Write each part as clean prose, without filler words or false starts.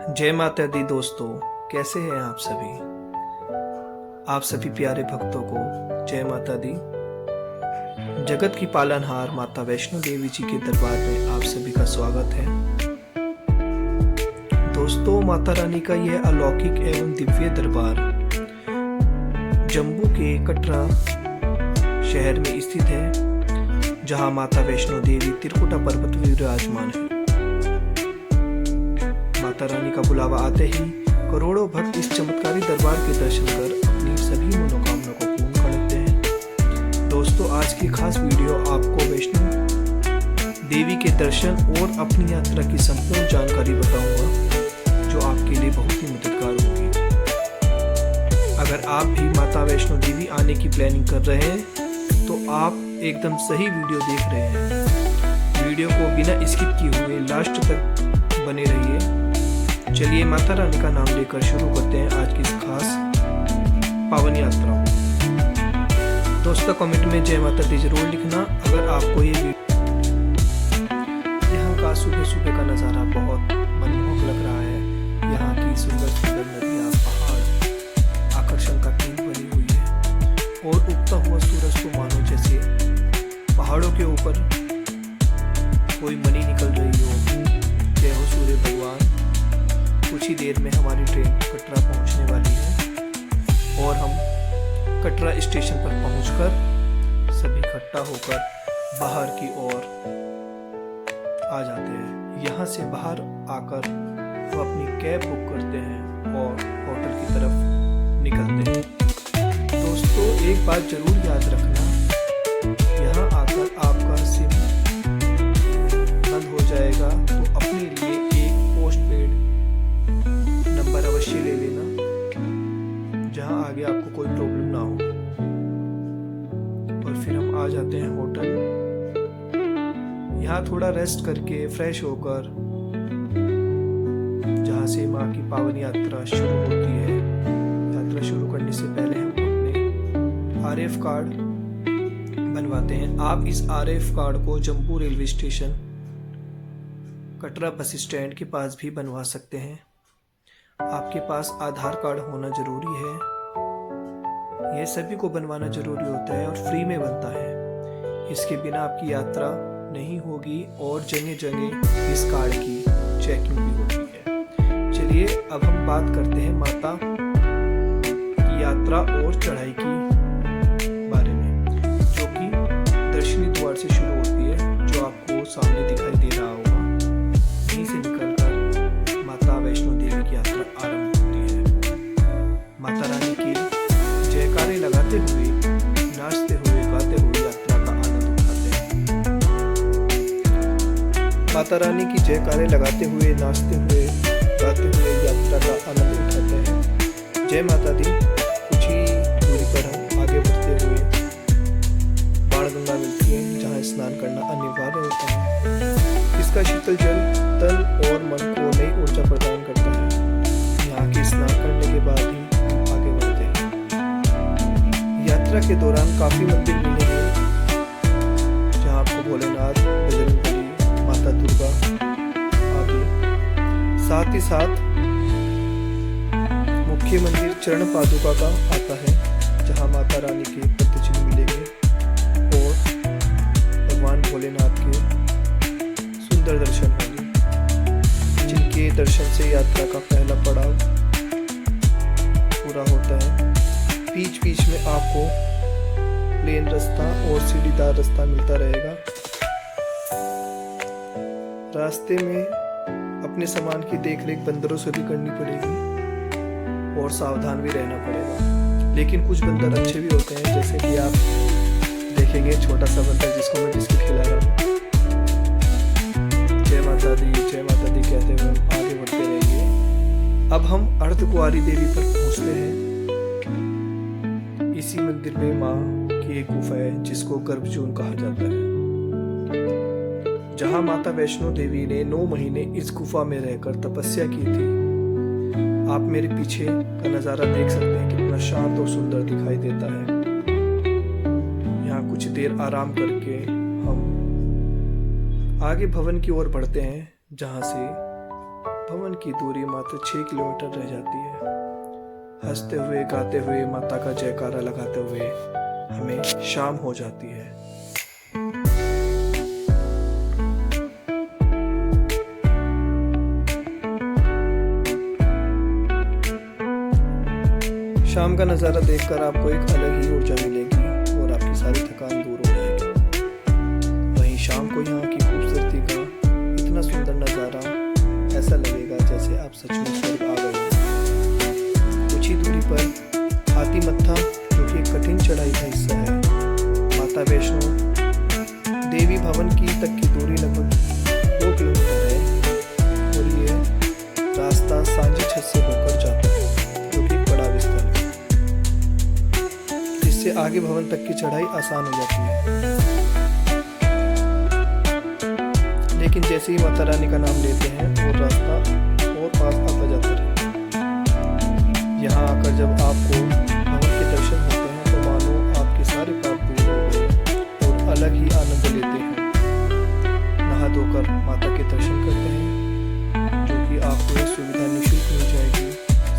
जय माता दी दोस्तों, कैसे हैं आप सभी प्यारे भक्तों को जय माता दी। जगत की पालनहार माता वैष्णो देवी जी के दरबार में आप सभी का स्वागत है। दोस्तों, माता रानी का यह अलौकिक एवं दिव्य दरबार जम्मू के कटरा शहर में स्थित है, जहां माता वैष्णो देवी त्रिकुटा पर्वत विराजमान है। माता रानी का बुलावा आते ही करोड़ों भक्त इस चमत्कारी दरबार के दर्शन कर अपनी सभी मनोकामना को पूर्ण कर लेते हैं। दोस्तों, आज की खास वीडियो आपको वैष्णो देवी के दर्शन और अपनी यात्रा की संपूर्ण जानकारी बताऊंगा, जो आपके लिए बहुत ही मददगार होगी। अगर आप भी माता वैष्णो देवी आने की प्लानिंग कर रहे हैं तो आप एकदम सही वीडियो देख रहे हैं। वीडियो को बिना स्किप किए हुए लास्ट तक बने रहिए। चलिए माता रानी का नाम लेकर शुरू करते हैं आज की इस खास पावन यात्रा। दोस्तों, कमेंट में जय माता दी जरूर लिखना अगर आपको ये यहाँ का सुबह सुबह का नज़ारा बहुत मनमोहक लग रहा है। यहाँ की सुंदर सुंदर नदियाँ, पहाड़ आकर्षण का केंद्र बनी हुई है और उगता हुआ सूरज को मानो जैसे पहाड़ों के ऊपर कोई मणि निकल रही हो। जय हो सूर्य भगवान। कुछ ही देर में हमारी ट्रेन कटरा पहुंचने वाली है और हम कटरा स्टेशन पर पहुंचकर सभी इकट्ठा होकर बाहर की ओर आ जाते हैं। यहाँ से बाहर आकर हम अपनी कैब बुक करते हैं और होटल की तरफ निकलते हैं। दोस्तों, एक बात जरूर याद रखना, यहाँ आकर आपका सिम बंद हो जाएगा तो अपने लिए एक पोस्ट पेड नंबर अवश्य ले लेना, जहां आगे आपको कोई प्रॉब्लम ना हो। और फिर हम आ जाते हैं होटल। यहाँ थोड़ा रेस्ट करके फ्रेश होकर, जहां से माँ की पावन यात्रा शुरू होती है। यात्रा शुरू करने से पहले हम अपने आरएफ कार्ड बनवाते हैं। आप इस आरएफ कार्ड को Jammu railway station Katra bus stand के पास भी बनवा सकते हैं। आपके पास आधार कार्ड होना जरूरी है। यह सभी को बनवाना जरूरी होता है और फ्री में बनता है। इसके बिना आपकी यात्रा नहीं होगी और जगह जगह इस कार्ड की चेकिंग भी होती है। चलिए अब हम बात करते हैं माता की यात्रा और चढ़ाई की बारे में, जो कि दर्शनी द्वार से शुरू होती है, जो आपको सामने दिखाई दे रहा होगा। यहीं से निकलकर माता वैष्णो देवी की यात्रा आरंभ होती है। माता रानी के जयकारे लगाते हुए, नाचते हुए, गाते हुए यात्रा का आनंद उठाते हैं। माता रानी की जयकारे लगाते हुए, नाचते हुए, गाते हुए यात्रा का आनंद उठाते हैं। जय माता दी। कुछ ही दूरी पर हम आगे बढ़ते हुए बाणगंगा मिलती है, जहाँ स्नान करना अनिवार्य होता है। इसका शीतल जल तन और मन को नई ऊर्जा प्रदान करता है। यहाँ के स्नान करने के बाद ही हम आगे बढ़ते हैं। यात्रा के दौरान काफी मंदिर मिलेंगे, जहाँ आपको भोलेनाथ, बजरंगबली, माता दुर्गा आदि, साथ ही साथ मुख्य मंदिर चरण पादुका का आता है, जहाँ माता रानी के पद्मचिन्ह मिलेंगे और भगवान भोलेनाथ के सुंदर दर्शन होंगे, जिनके दर्शन से यात्रा का पहला पड़ाव पूरा होता है। बीच बीच में आपको प्लेन रास्ता और सीढ़ीदार रास्ता मिलता रहेगा। रास्ते में अपने सामान की देखरेख बंदरों से भी करनी पड़ेगी और सावधान भी रहना पड़ेगा। लेकिन कुछ बंदर अच्छे भी होते हैं, जैसे कि आप देखेंगे छोटा सा बंदर जिसको मैं बिस्किट खिला रहा हूँ। जय माता दी कहते हुए हम आगे बढ़ते रहेंगे। अब हम अर्धकुंवारी देवी पर पहुंचते हैं। इसी मंदिर में माँ की एक गुफा है, जिसको गर्भजून कहा जाता है, जहाँ माता वैष्णो देवी ने 9 महीने इस गुफा में रहकर तपस्या की थी। आप मेरे पीछे का नजारा देख सकते हैं, कितना शांत और सुंदर दिखाई देता है। यहाँ कुछ देर आराम करके हम आगे भवन की ओर बढ़ते हैं, जहाँ से भवन की दूरी मात्र 6 किलोमीटर रह जाती है। हंसते हुए गाते हुए माता का जयकारा लगाते हुए हमें शाम हो जाती है। शाम का नज़ारा देखकर आपको एक अलग ही ऊर्जा मिलेगी और आपकी सारी थकान दूर हो जाएगी। वहीं शाम को यहाँ की खूबसूरती का इतना सुंदर नज़ारा, ऐसा लगेगा जैसे आप सच में स्वर्ग आ गए हो। कुछ ही दूरी पर हाथी मत्था, जो कि एक कठिन चढ़ाई का हिस्सा है, माता वैष्णो देवी भवन की तक की दूरी लगभग 2 किलोमीटर है और ये रास्ता सांझी छत से होकर जाता है, जो कि एक बड़ा विस्तार है। इससे आगे भवन तक की चढ़ाई आसान हो जाती है। लेकिन जैसे ही माता रानी का नाम लेते हैं वो रास्ता और पास आता जाता है। यहाँ आकर जब आपको भवन के दर्शन होते हैं तो मानो आपके सारे पाप दूर हो गए और अलग ही आनंद लेते हैं। नहा धोकर माता के दर्शन करते हैं, जो कि आपको यह सुविधा निःशुल्क मिल जाएगी।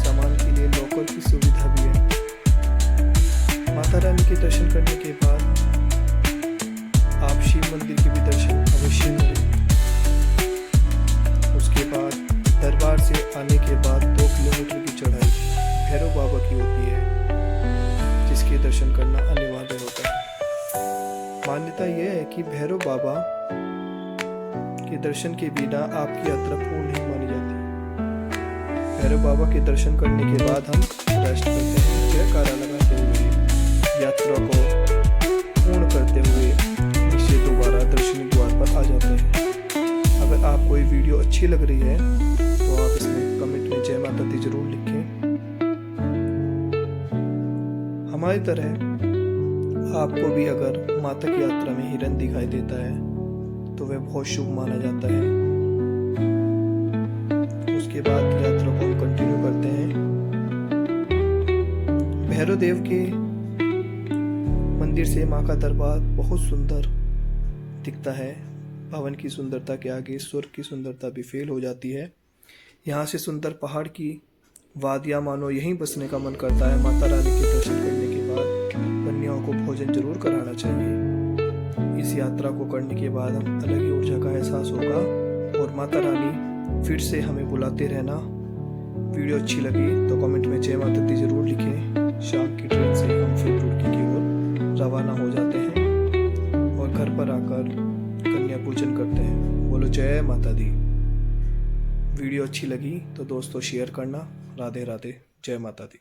सामान के लिए लॉकर की सुविधा भी है। माता रानी के दर्शन करने के बाद आप शिव मंदिर के भी दर्शन अवश्य करें। उसके बाद दरबार से आने के बाद 2 किलोमीटर की चढ़ाई भैरव बाबा की होती है, जिसके दर्शन करना अनिवार्य होता है। मान्यता यह है कि भैरव बाबा के दर्शन के बिना आपकी यात्रा पूर्ण नहीं मानी जाती। भैरव बाबा के दर्शन करने के बाद हम रेस्ट करते हैं, जयकारा लगाते हुए यात्रा को पूर्ण करते हुए नीचे दोबारा दर्शनी द्वार पर आ जाते हैं। अगर आपको ये वीडियो अच्छी लग रही है तो आप इसमें कमेंट में जय माता दी जरूर लिखें। हमारी तरह आपको भी अगर माता की यात्रा में हिरन दिखाई देता है तो वह बहुत शुभ माना जाता है। उसके बाद यात्रा को हम कंटिन्यू करते हैं। भैरव देव के मंदिर से माँ का दरबार बहुत सुंदर दिखता है। भवन की सुंदरता के आगे स्वर्ग की सुंदरता भी फेल हो जाती है। यहाँ से सुंदर पहाड़ की वादियाँ, मानो यहीं बसने का मन करता है। माता रानी के दर्शन करने के बाद कन्याओं को भोजन जरूर कराना चाहिए। इस यात्रा को करने के बाद हम अलग ही ऊर्जा का एहसास होगा और माता रानी फिर से हमें बुलाते रहना। वीडियो अच्छी लगी तो कमेंट में जय माता दी जरूर लिखें। शाम की ट्रेन से हम फिर रुड़की की ओर रवाना हो जाते हैं और घर पर आकर कन्या पूजन करते हैं। बोलो जय माता दी। वीडियो अच्छी लगी तो दोस्तों शेयर करना। राधे राधे, जय माता दी।